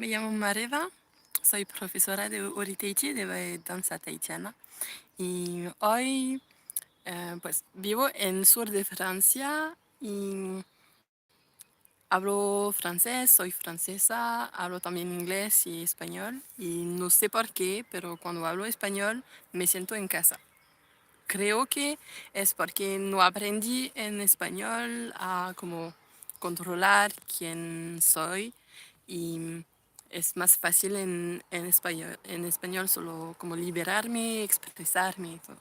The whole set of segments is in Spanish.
me llamo Mareva, soy profesora de Oriteiji, de danza tahitiana. Y hoy pues vivo en sur de Francia y hablo francés, soy francesa, hablo también inglés y español. Y no sé por qué, pero cuando hablo español me siento en casa. Creo que es porque no aprendí en español a como controlar quién soy y es más fácil en español solo como liberarme, expresarme y todo.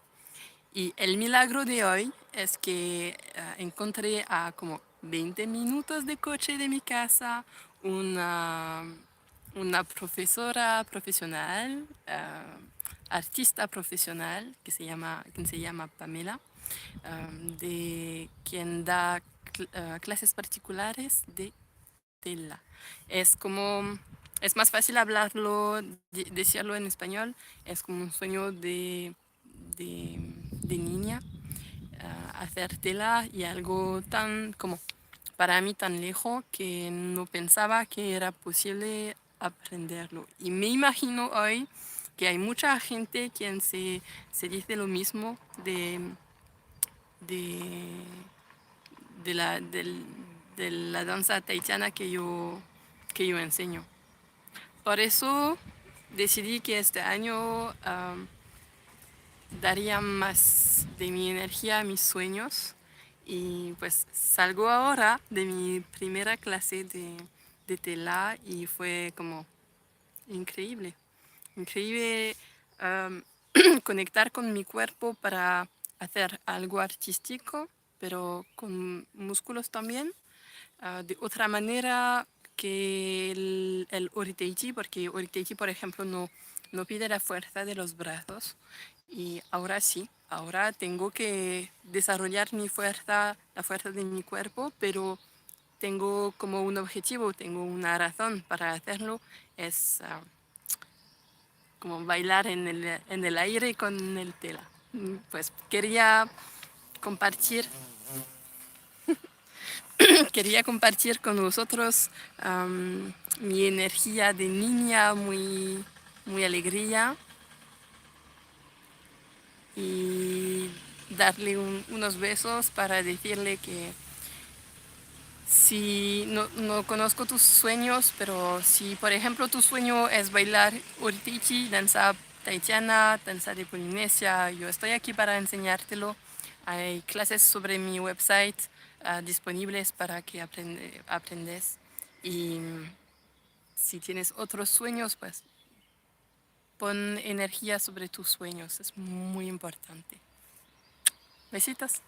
Y el milagro de hoy es que encontré a como 20 minutos de coche de mi casa una, una profesora profesional, artista profesional quien se llama Pamela, de quien da clases particulares de tela. Es como, es más fácil hablarlo, decirlo en español, es como un sueño de niña, hacer tela y algo tan como para mí tan lejos que no pensaba que era posible aprenderlo. Y me imagino hoy que hay mucha gente quien se dice lo mismo de, de la danza tahitiana que yo enseño. Por eso decidí que este año daría más de mi energía a mis sueños y pues salgo ahora de mi primera clase de tela y fue como increíble, increíble am, conectar con mi cuerpo para hacer algo artístico, pero con músculos también, de otra manera que el Oriteiji, porque Oriteiji, por ejemplo, no pide la fuerza de los brazos. Y ahora sí, ahora tengo que desarrollar mi fuerza, la fuerza de mi cuerpo, pero tengo como un objetivo, tengo una razón para hacerlo, es como bailar en el aire con el tela. Pues compartir quería compartir con vosotros mi energía de niña, muy alegría y darle unos besos para decirle que si no conozco tus sueños, pero si por ejemplo tu sueño es bailar Oritichi, danza tahitiana, danza de Polinesia, yo estoy aquí para enseñártelo. Hay clases sobre mi website disponibles para que aprendes. Y si tienes otros sueños, pues pon energía sobre tus sueños, es muy importante. Besitos.